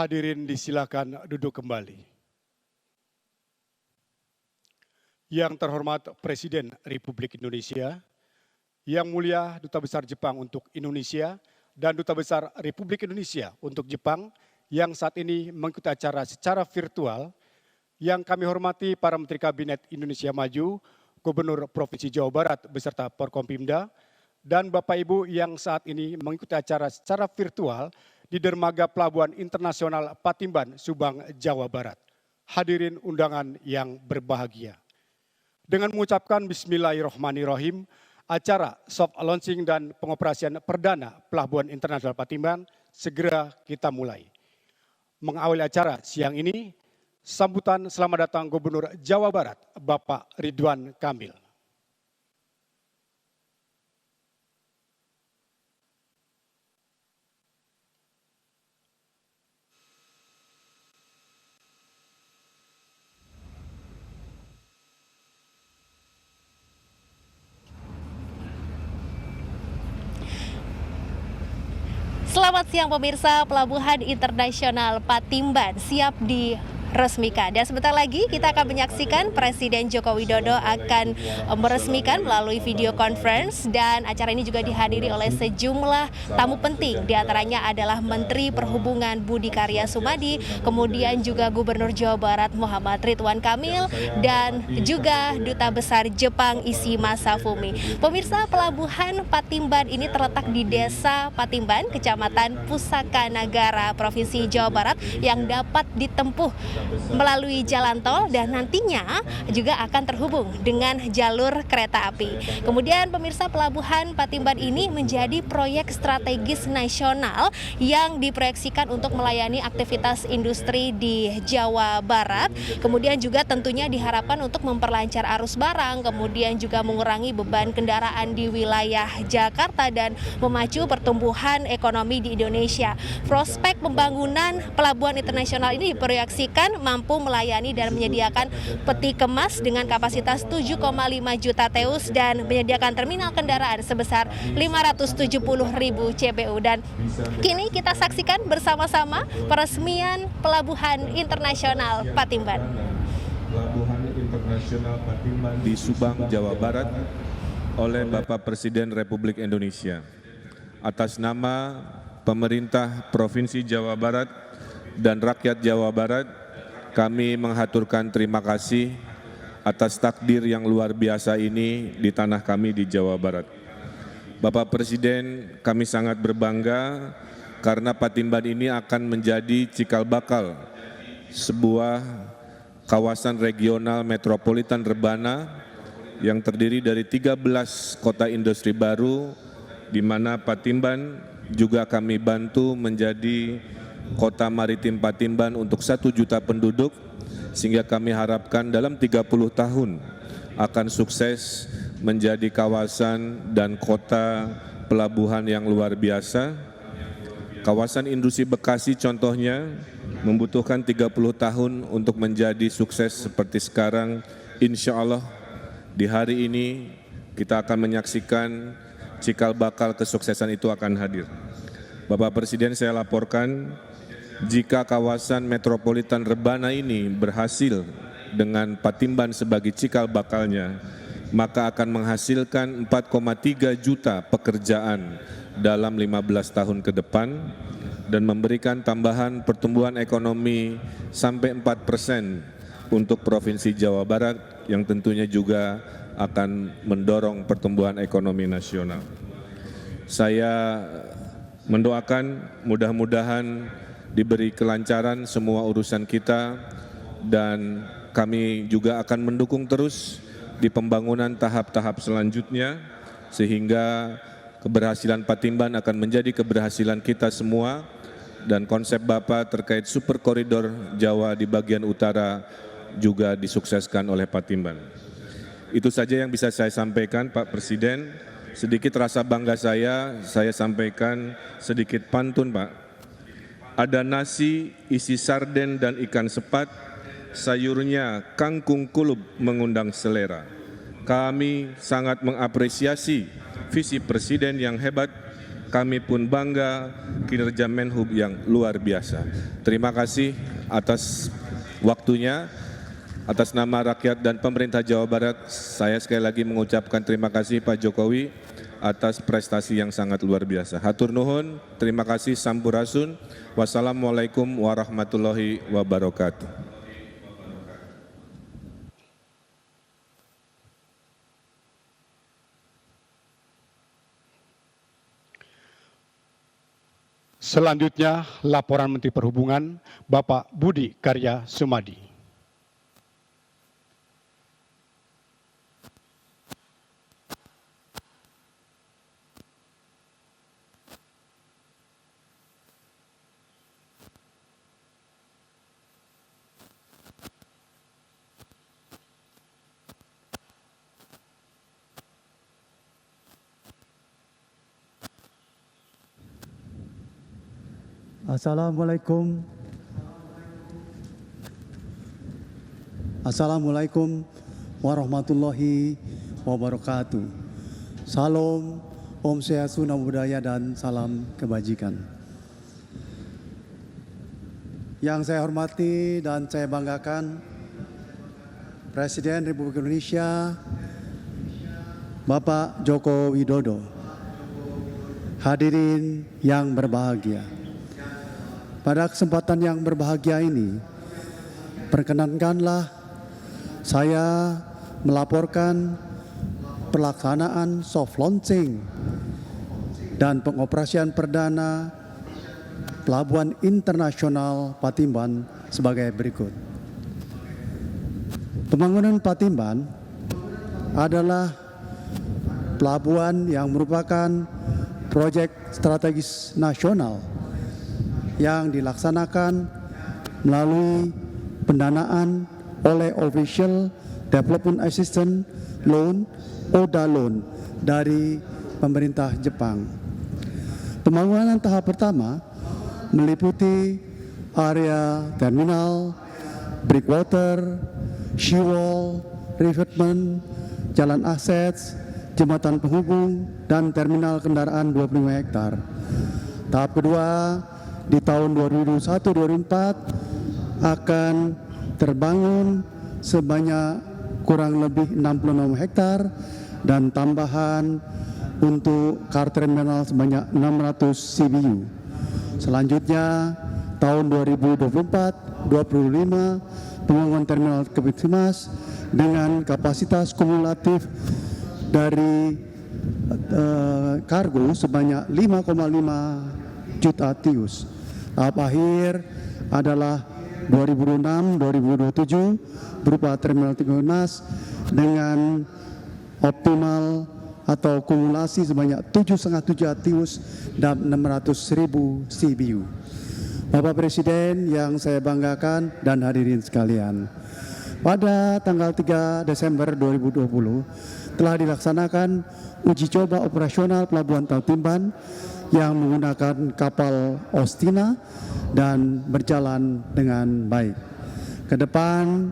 Hadirin disilakan duduk kembali. Yang terhormat Presiden Republik Indonesia, Yang Mulia Duta Besar Jepang untuk Indonesia dan Duta Besar Republik Indonesia untuk Jepang yang saat ini mengikuti acara secara virtual, yang kami hormati para Menteri Kabinet Indonesia Maju, Gubernur Provinsi Jawa Barat beserta Forkompimda, dan Bapak Ibu yang saat ini mengikuti acara secara virtual di Dermaga Pelabuhan Internasional Patimban, Subang, Jawa Barat. Hadirin undangan yang berbahagia. Dengan mengucapkan Bismillahirrahmanirrahim, acara soft launching dan pengoperasian perdana Pelabuhan Internasional Patimban segera kita mulai. Mengawali acara siang ini, sambutan selamat datang Gubernur Jawa Barat, Bapak Ridwan Kamil. Selamat siang pemirsa, Pelabuhan Internasional Patimban siap diresmikan. Dan sebentar lagi kita akan menyaksikan Presiden Joko Widodo akan meresmikan melalui video conference, dan acara ini juga dihadiri oleh sejumlah tamu penting. Di antaranya adalah Menteri Perhubungan Budi Karya Sumadi, kemudian juga Gubernur Jawa Barat Muhammad Ridwan Kamil, dan juga Duta Besar Jepang Issey Masafumi. Pemirsa, Pelabuhan Patimban ini terletak di Desa Patimban, Kecamatan Pusaka Nagara, Provinsi Jawa Barat, yang dapat ditempuh melalui jalan tol dan nantinya juga akan terhubung dengan jalur kereta api. Kemudian pemirsa, Pelabuhan Patimban ini menjadi proyek strategis nasional yang diproyeksikan untuk melayani aktivitas industri di Jawa Barat. Kemudian juga tentunya diharapkan untuk memperlancar arus barang, kemudian juga mengurangi beban kendaraan di wilayah Jakarta dan memacu pertumbuhan ekonomi di Indonesia. Prospek pembangunan Pelabuhan Internasional ini diproyeksikan mampu melayani dan menyediakan peti kemas dengan kapasitas 7,5 juta TEUs dan menyediakan terminal kendaraan sebesar 570.000 CBU. Dan kini kita saksikan bersama-sama peresmian Pelabuhan Internasional Patimban. Pelabuhan Internasional Patimban di Subang, Jawa Barat oleh Bapak Presiden Republik Indonesia. Atas nama pemerintah Provinsi Jawa Barat dan rakyat Jawa Barat, kami menghaturkan terima kasih atas takdir yang luar biasa ini di tanah kami di Jawa Barat. Bapak Presiden, kami sangat berbangga karena Patimban ini akan menjadi cikal bakal sebuah kawasan regional metropolitan rebana yang terdiri dari 13 kota industri baru, di mana Patimban juga kami bantu menjadi kota maritim Patimban untuk 1 juta penduduk, sehingga kami harapkan dalam 30 tahun akan sukses menjadi kawasan dan kota pelabuhan yang luar biasa. Kawasan industri Bekasi contohnya membutuhkan 30 tahun untuk menjadi sukses seperti sekarang. Insya Allah di hari ini kita akan menyaksikan cikal bakal kesuksesan itu akan hadir. Bapak Presiden, saya laporkan jika kawasan metropolitan rebana ini berhasil dengan Patimban sebagai cikal bakalnya, maka akan menghasilkan 4,3 juta pekerjaan dalam 15 tahun ke depan dan memberikan tambahan pertumbuhan ekonomi sampai 4% untuk Provinsi Jawa Barat, yang tentunya juga akan mendorong pertumbuhan ekonomi nasional. Saya mendoakan mudah-mudahan diberi kelancaran semua urusan kita, dan kami juga akan mendukung terus di pembangunan tahap-tahap selanjutnya, sehingga keberhasilan Patimban akan menjadi keberhasilan kita semua, dan konsep Bapak terkait super koridor Jawa di bagian utara juga disukseskan oleh Patimban. Itu saja yang bisa saya sampaikan, Pak Presiden. Sedikit rasa bangga saya sampaikan sedikit pantun, Pak. Ada nasi isi sarden dan ikan sepat, sayurnya kangkung kulub mengundang selera. Kami sangat mengapresiasi visi Presiden yang hebat kami pun bangga kinerja Menhub yang luar biasa. Terima kasih atas waktunya. Atas nama rakyat dan pemerintah Jawa Barat, saya sekali lagi mengucapkan terima kasih Pak Jokowi atas prestasi yang sangat luar biasa. Hatur nuhun, terima kasih sampurasun. Wassalamualaikum warahmatullahi wabarakatuh. Selanjutnya, laporan Menteri Perhubungan, Bapak Budi Karya Sumadi. Assalamualaikum warahmatullahi wabarakatuh. Salam, Om Swastiastu, Namo Buddhaya, dan salam kebajikan. Yang saya hormati dan saya banggakan, Presiden Republik Indonesia, Bapak Joko Widodo. Hadirin yang berbahagia. Pada kesempatan yang berbahagia ini, perkenankanlah saya melaporkan pelaksanaan soft launching dan pengoperasian perdana Pelabuhan Internasional Patimban sebagai berikut. Pembangunan Patimban adalah pelabuhan yang merupakan proyek strategis nasional yang dilaksanakan melalui pendanaan oleh Official Development Assistance Loan (ODA Loan) dari pemerintah Jepang. Pembangunan tahap pertama meliputi area terminal, breakwater, seawall, revetment, jalan akses, jembatan penghubung, dan terminal kendaraan 25 hektar. Tahap kedua di tahun 2021-2024 akan terbangun sebanyak kurang lebih 66 hektar dan tambahan untuk car terminal sebanyak 600 CBU. Selanjutnya tahun 2024-2025 pembangunan terminal Kepitimas dengan kapasitas kumulatif dari kargo sebanyak 5,5 juta TEUs. Tahap akhir adalah 2026-2027 berupa terminal Kepitimas dengan optimal atau kumulasi sebanyak 7,5 juta TEUs dan 600.000 CBU. Bapak Presiden yang saya banggakan dan hadirin sekalian, pada tanggal 3 Desember 2020 telah dilaksanakan uji coba operasional Pelabuhan Patimban yang menggunakan kapal Ostina dan berjalan dengan baik. Ke depan,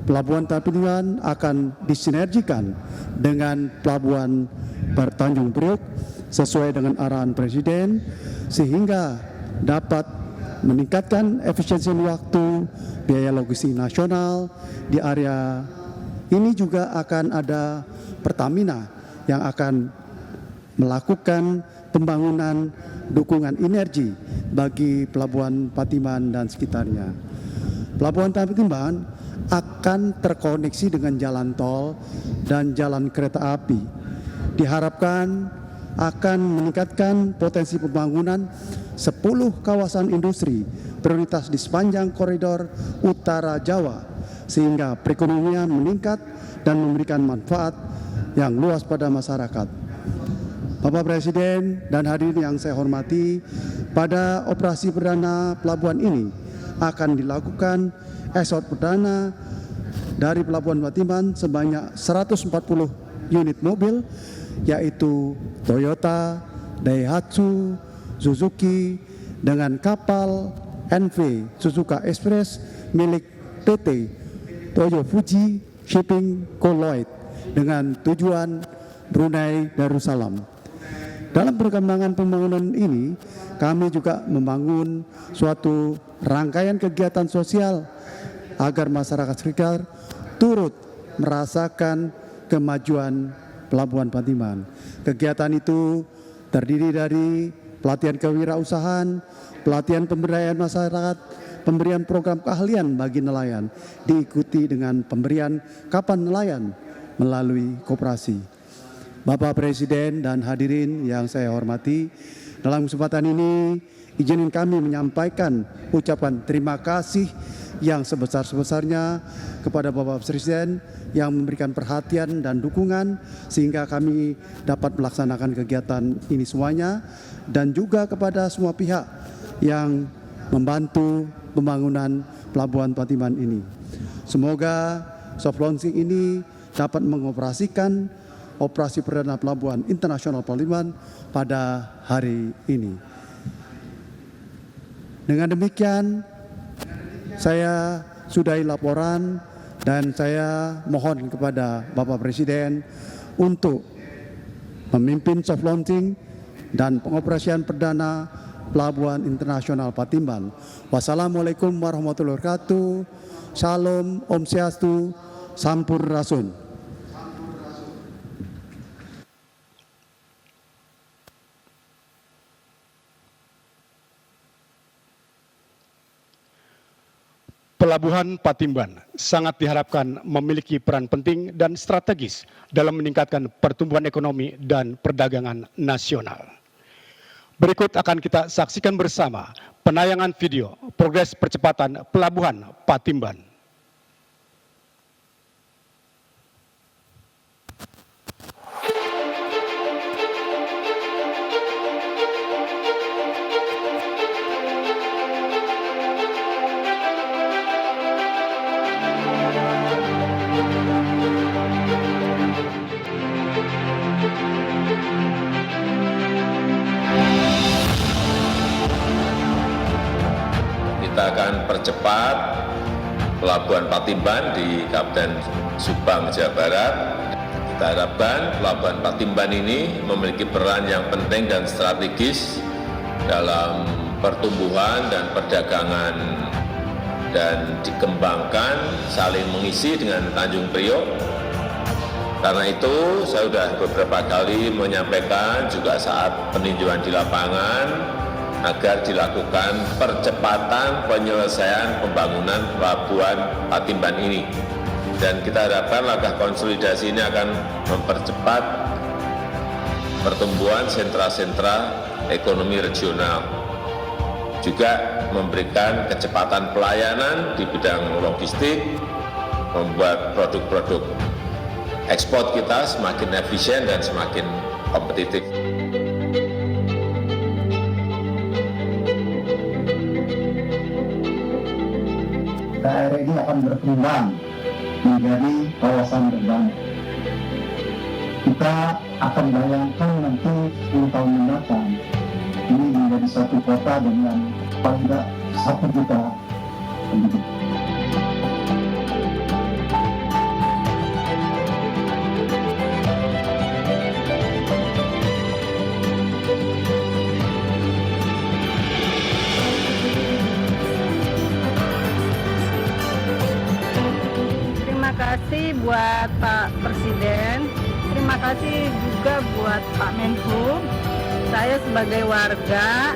Pelabuhan Patimban akan disinergikan dengan Pelabuhan Tanjung Priok sesuai dengan arahan Presiden sehingga dapat meningkatkan efisiensi waktu, biaya logistik nasional. Di area ini juga akan ada Pertamina yang akan melakukan pembangunan dukungan energi bagi Pelabuhan Patimban dan sekitarnya. Pelabuhan Patimban akan terkoneksi dengan jalan tol dan jalan kereta api. Diharapkan akan meningkatkan potensi pembangunan 10 kawasan industri prioritas di sepanjang koridor utara Jawa sehingga perekonomian meningkat dan memberikan manfaat yang luas pada masyarakat. Bapak Presiden dan hadirin yang saya hormati, pada operasi perdana pelabuhan ini akan dilakukan ekspor perdana dari Pelabuhan Patimban sebanyak 140 unit mobil, yaitu Toyota, Daihatsu, Suzuki, dengan kapal NV Suzuka Express milik PT Toyo Fuji Shipping Co. Lloyd dengan tujuan Brunei Darussalam. Dalam perkembangan pembangunan ini, kami juga membangun suatu rangkaian kegiatan sosial agar masyarakat sekitar turut merasakan kemajuan Pelabuhan Patimban. Kegiatan itu terdiri dari pelatihan kewirausahaan, pelatihan pemberdayaan masyarakat, pemberian program keahlian bagi nelayan, diikuti dengan pemberian kapal nelayan melalui koperasi. Bapak Presiden dan hadirin yang saya hormati, dalam kesempatan ini izinin kami menyampaikan ucapan terima kasih yang sebesar-sebesarnya kepada Bapak Presiden yang memberikan perhatian dan dukungan sehingga kami dapat melaksanakan kegiatan ini semuanya, dan juga kepada semua pihak yang membantu pembangunan Pelabuhan Patimban ini. Semoga soft launching ini dapat mengoperasikan operasi perdana Pelabuhan Internasional Patimban pada hari ini. Dengan demikian, saya sudahi laporan dan saya mohon kepada Bapak Presiden untuk memimpin soft launching dan pengoperasian perdana Pelabuhan Internasional Patimban. Wassalamualaikum warahmatullahi wabarakatuh. Shalom, Om Swastiastu, Sampurasun. Pelabuhan Patimban sangat diharapkan memiliki peran penting dan strategis dalam meningkatkan pertumbuhan ekonomi dan perdagangan nasional. Berikut akan kita saksikan bersama penayangan video progres percepatan Pelabuhan Patimban. Kita akan percepat Pelabuhan Patimban di Kabupaten Subang, Jawa Barat. Kita harapkan Pelabuhan Patimban ini memiliki peran yang penting dan strategis dalam pertumbuhan dan perdagangan dan dikembangkan saling mengisi dengan Tanjung Priok. Karena itu saya sudah beberapa kali menyampaikan juga saat peninjauan di lapangan agar dilakukan percepatan penyelesaian pembangunan Pelabuhan Patimban ini. Dan kita harapkan langkah konsolidasi ini akan mempercepat pertumbuhan sentra-sentra ekonomi regional. Juga memberikan kecepatan pelayanan di bidang logistik, membuat produk-produk ekspor kita semakin efisien dan semakin kompetitif. Daerah ini akan berkembang menjadi kawasan berdamai. Kita akan bayangkan nanti 10 tahun mendatang ini menjadi satu kota dengan paling tidak 1 juta penduduk. Terima kasih buat Pak Presiden, terima kasih juga buat Pak Menhub. Saya sebagai warga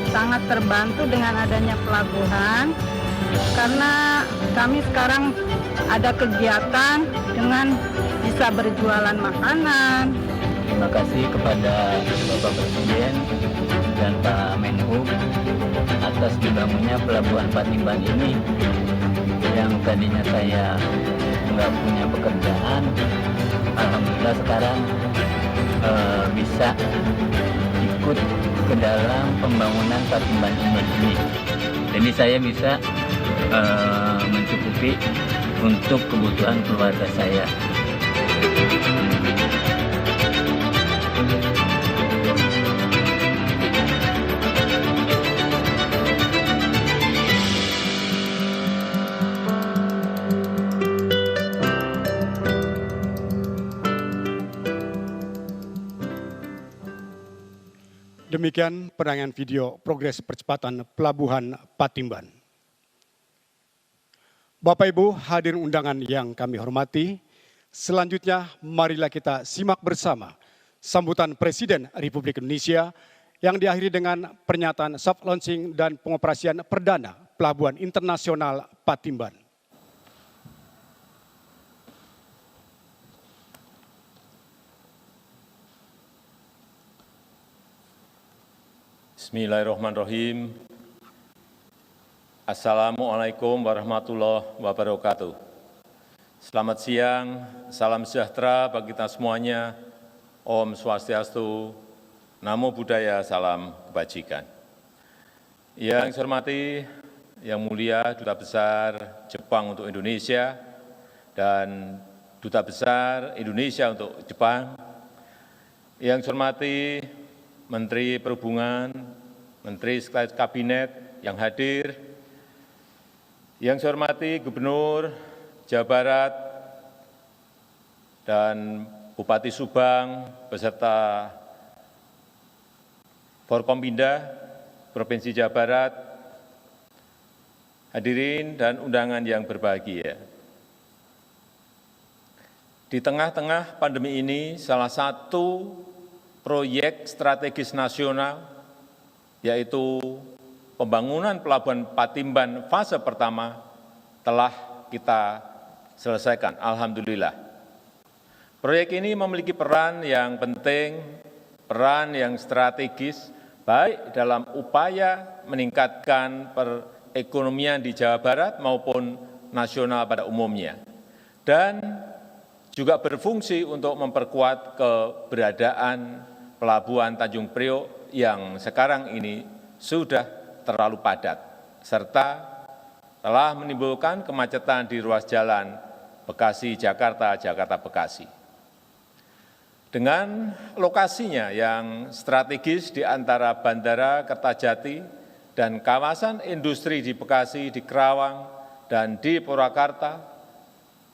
sangat terbantu dengan adanya pelabuhan, karena kami sekarang ada kegiatan dengan bisa berjualan makanan. Terima kasih kepada Bapak Presiden dan Pak Menhub atas dibangunnya Pelabuhan Patimban ini, yang tadinya saya nggak punya pekerjaan, alhamdulillah sekarang bisa ikut ke dalam pembangunan Patimban ini. Jadi saya bisa mencukupi untuk kebutuhan keluarga saya. Demikian penayangan video progres percepatan Pelabuhan Patimban. Bapak Ibu hadirin undangan yang kami hormati, selanjutnya marilah kita simak bersama sambutan Presiden Republik Indonesia yang diakhiri dengan pernyataan soft launching dan pengoperasian perdana Pelabuhan Internasional Patimban. Bismillahirrahmanirrahim. Assalamualaikum warahmatullahi wabarakatuh. Selamat siang, salam sejahtera bagi kita semuanya. Om Swastiastu, Namo Buddhaya, salam kebajikan. Yang saya hormati, Yang Mulia Duta Besar Jepang untuk Indonesia dan Duta Besar Indonesia untuk Jepang. Yang saya hormati, Menteri Perhubungan, Menteri Sekretaris Kabinet yang hadir, yang saya hormati Gubernur Jawa Barat dan Bupati Subang beserta Forkompinda Provinsi Jawa Barat, hadirin dan undangan yang berbahagia. Di tengah-tengah pandemi ini, salah satu proyek strategis nasional, yaitu pembangunan Pelabuhan Patimban fase pertama telah kita selesaikan, alhamdulillah. Proyek ini memiliki peran yang penting, peran yang strategis, baik dalam upaya meningkatkan perekonomian di Jawa Barat maupun nasional pada umumnya, dan juga berfungsi untuk memperkuat keberadaan Pelabuhan Tanjung Priok yang sekarang ini sudah terlalu padat, serta telah menimbulkan kemacetan di ruas jalan Bekasi-Jakarta, Jakarta-Bekasi. Dengan lokasinya yang strategis di antara Bandara Kertajati dan kawasan industri di Bekasi, di Kerawang, dan di Purwakarta,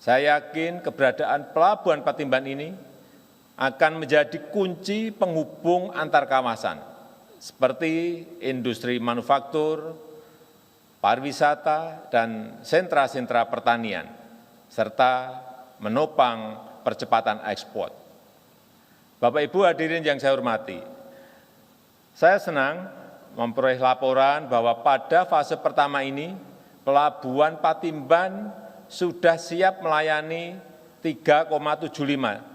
saya yakin keberadaan Pelabuhan Patimban ini akan menjadi kunci penghubung antar kawasan, seperti industri manufaktur, pariwisata, dan sentra-sentra pertanian, serta menopang percepatan ekspor. Bapak Ibu hadirin yang saya hormati, saya senang memperoleh laporan bahwa pada fase pertama ini, Pelabuhan Patimban sudah siap melayani 3,75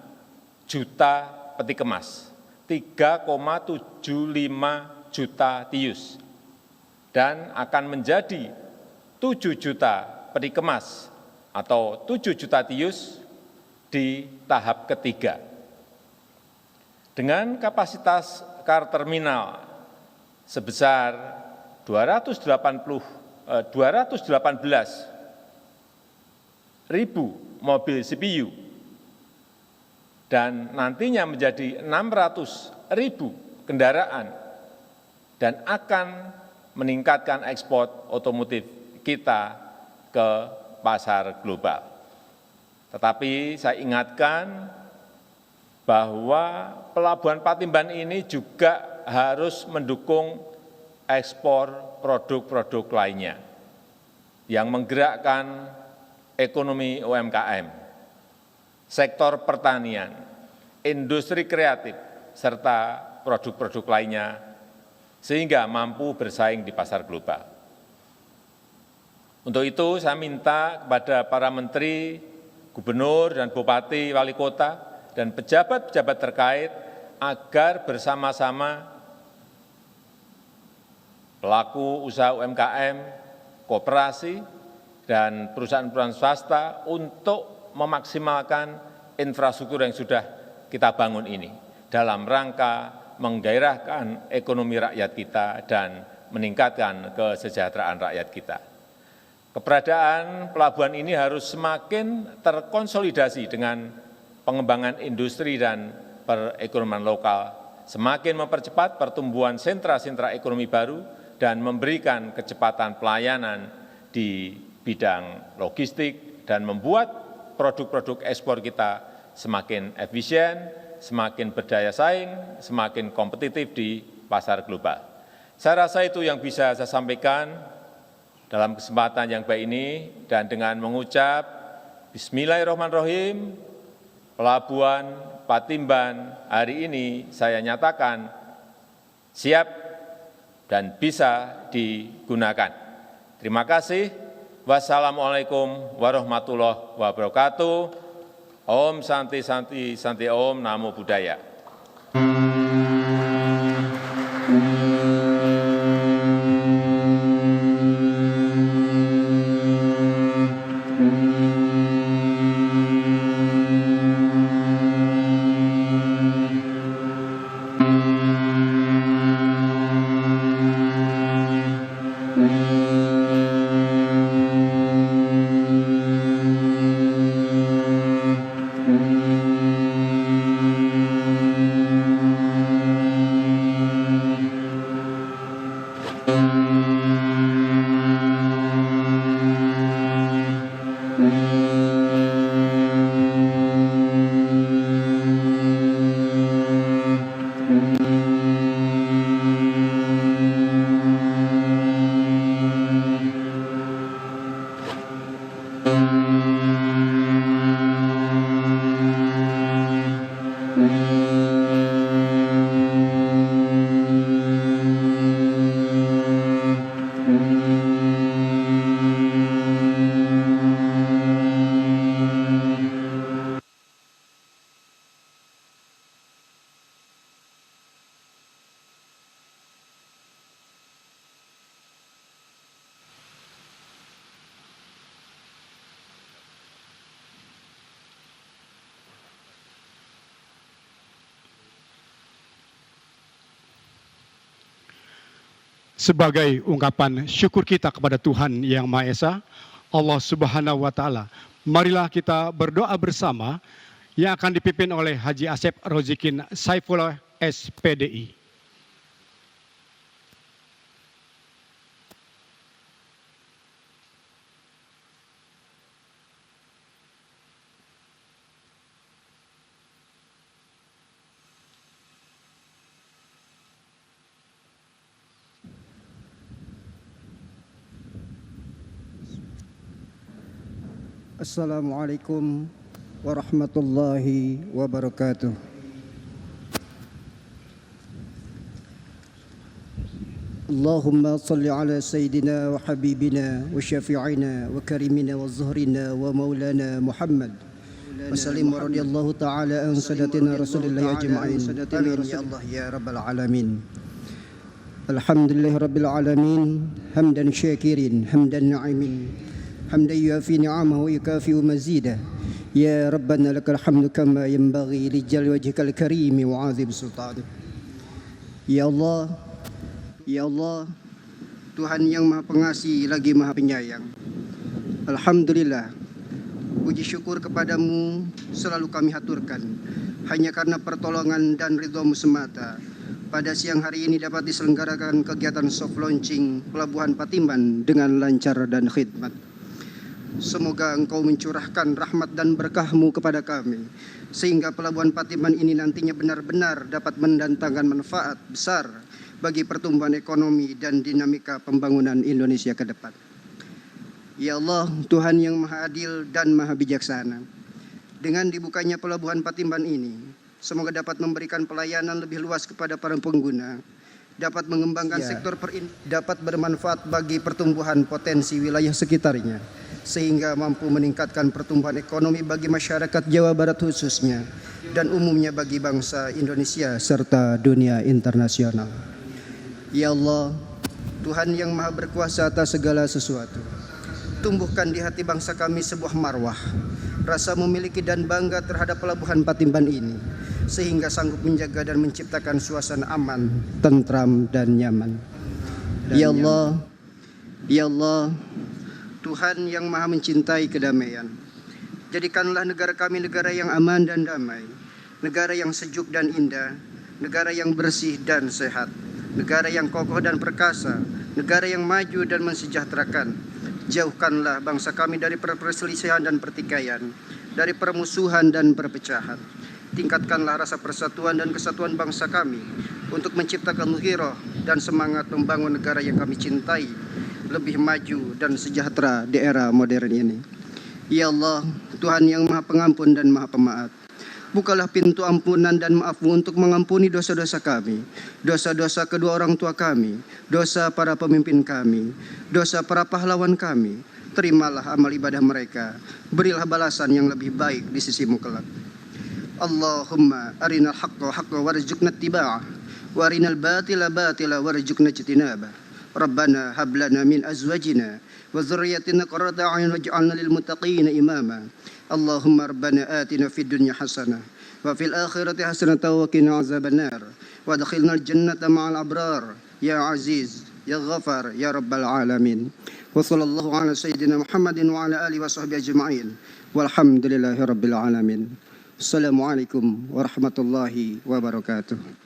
juta peti kemas, 3,75 juta TEUs, dan akan menjadi 7 juta peti kemas atau 7 juta TEUs di tahap ketiga. Dengan kapasitas car terminal sebesar 218.000 mobil CPU dan nantinya menjadi 600.000 kendaraan dan akan meningkatkan ekspor otomotif kita ke pasar global. Tetapi saya ingatkan bahwa Pelabuhan Patimban ini juga harus mendukung ekspor produk-produk lainnya yang menggerakkan ekonomi UMKM, sektor pertanian, industri kreatif, serta produk-produk lainnya, sehingga mampu bersaing di pasar global. Untuk itu, saya minta kepada para menteri, gubernur, dan bupati, wali kota, dan pejabat-pejabat terkait agar bersama-sama pelaku usaha UMKM, koperasi, dan perusahaan-perusahaan swasta untuk memaksimalkan infrastruktur yang sudah kita bangun ini dalam rangka menggairahkan ekonomi rakyat kita dan meningkatkan kesejahteraan rakyat kita. Keberadaan pelabuhan ini harus semakin terkonsolidasi dengan pengembangan industri dan perekonomian lokal, semakin mempercepat pertumbuhan sentra-sentra ekonomi baru dan memberikan kecepatan pelayanan di bidang logistik dan membuat produk-produk ekspor kita semakin efisien, semakin berdaya saing, semakin kompetitif di pasar global. Saya rasa itu yang bisa saya sampaikan dalam kesempatan yang baik ini, dan dengan mengucap Bismillahirrahmanirrahim, Pelabuhan Patimban hari ini saya nyatakan siap dan bisa digunakan. Terima kasih. Wassalamualaikum warahmatullahi wabarakatuh. Om Santi Santi Santi Om Namo Buddhaya. Sebagai ungkapan syukur kita kepada Tuhan Yang Maha Esa, Allah Subhanahu wa Ta'ala, marilah kita berdoa bersama yang akan dipimpin oleh Haji Asep Rozikin Saifullah SPDI. Assalamualaikum warahmatullahi wabarakatuh. Allahumma salli ala Sayyidina wa Habibina wa Syafi'ina wa Karimina wa Zuhrina wa Maulana Muhammad wa sallim wa radiyallahu ta'ala an sadatina Rasulullah ajma'in. Amin ya Allah ya Rabbal Alamin. Alhamdulillah Rabbil Alamin, hamdan syakirin, hamdan na'imin, حمدا يوافي نعمه ويكافئ مزيده يا ربنا لك الحمد كما ينبغي لجلال وجهك الكريم وعظيم سلطانك. Ya Allah, Ya Allah, Tuhan yang Maha Pengasih lagi Maha Penyayang. Alhamdulillah, puji syukur kepadamu selalu kami haturkan, hanya karena pertolongan dan ridha-Mu semata. Pada siang hari ini dapat diselenggarakan kegiatan soft launching Pelabuhan Patimban dengan lancar dan khidmat. Semoga Engkau mencurahkan rahmat dan berkah-Mu kepada kami, sehingga Pelabuhan Patimban ini nantinya benar-benar dapat mendatangkan manfaat besar bagi pertumbuhan ekonomi dan dinamika pembangunan Indonesia ke depan. Ya Allah, Tuhan yang Maha Adil dan Maha Bijaksana, dengan dibukanya Pelabuhan Patimban ini, semoga dapat memberikan pelayanan lebih luas kepada para pengguna, dapat mengembangkan sektor dapat bermanfaat bagi pertumbuhan potensi wilayah sekitarnya, sehingga mampu meningkatkan pertumbuhan ekonomi bagi masyarakat Jawa Barat khususnya dan umumnya bagi bangsa Indonesia serta dunia internasional. Ya Allah, Tuhan yang Maha Berkuasa atas segala sesuatu, tumbuhkan di hati bangsa kami sebuah marwah, rasa memiliki dan bangga terhadap Pelabuhan Patimban ini, sehingga sanggup menjaga dan menciptakan suasana aman, tentram dan nyaman. Ya Allah, Ya Allah, Tuhan yang Maha mencintai kedamaian, jadikanlah negara kami negara yang aman dan damai, negara yang sejuk dan indah, negara yang bersih dan sehat, negara yang kokoh dan perkasa, negara yang maju dan mensejahterakan. Jauhkanlah bangsa kami dari perselisihan dan pertikaian, dari permusuhan dan perpecahan. Tingkatkanlah rasa persatuan dan kesatuan bangsa kami untuk menciptakan gairah dan semangat membangun negara yang kami cintai lebih maju dan sejahtera di era modern ini. Ya Allah, Tuhan yang Maha Pengampun dan Maha Pemaaf, bukalah pintu ampunan dan maaf-Mu untuk mengampuni dosa-dosa kami, dosa-dosa kedua orang tua kami, dosa para pemimpin kami, dosa para pahlawan kami. Terimalah amal ibadah mereka, berilah balasan yang lebih baik di sisi-Mu kelak. Allahumma arinal haqqa haqqa warzuqna ittiba'ah, wa arinal batila batila warzuqna ijtinabah. Rabbana hab lana min azwajina wa dhurriyyatina qurrata a'yun waj'alna lil muttaqina imama. Allahumma rabbana atina fid dunya hasanah wa fil akhirati hasanah wa qina azabannar wa adkhilnal jannata ma'al abrar ya aziz ya ghafar ya rabbal alamin. Wa sallallahu ala sayyidina Muhammadin wa ala alihi wa sahbihi ajma'in walhamdulillahi rabbil alamin. Assalamualaikum warahmatullahi wabarakatuh.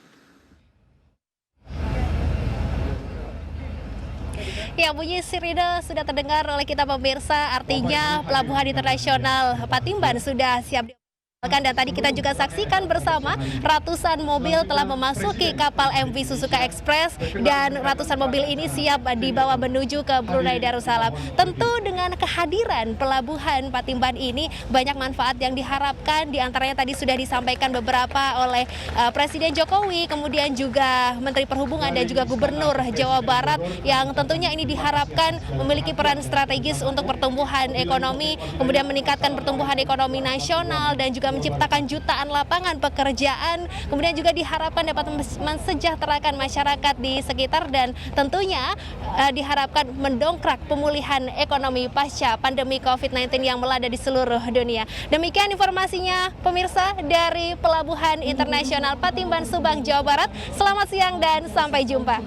Ya, bunyi sirine sudah terdengar oleh kita pemirsa, artinya Pelabuhan Internasional Patimban sudah siap dioperasikan. Dan tadi kita juga saksikan bersama ratusan mobil telah memasuki kapal MV Suzuka Express dan ratusan mobil ini siap dibawa menuju ke Brunei Darussalam. Tentu dengan kehadiran Pelabuhan Patimban ini banyak manfaat yang diharapkan, diantaranya tadi sudah disampaikan beberapa oleh Presiden Jokowi, kemudian juga Menteri Perhubungan dan juga Gubernur Jawa Barat yang tentunya ini diharapkan memiliki peran strategis untuk pertumbuhan ekonomi, kemudian meningkatkan pertumbuhan ekonomi nasional dan juga menciptakan jutaan lapangan pekerjaan, kemudian juga diharapkan dapat mensejahterakan masyarakat di sekitar dan tentunya diharapkan mendongkrak pemulihan ekonomi pasca pandemi COVID-19 yang melanda di seluruh dunia. Demikian informasinya pemirsa dari Pelabuhan Internasional Patimban, Subang, Jawa Barat. Selamat siang dan sampai jumpa.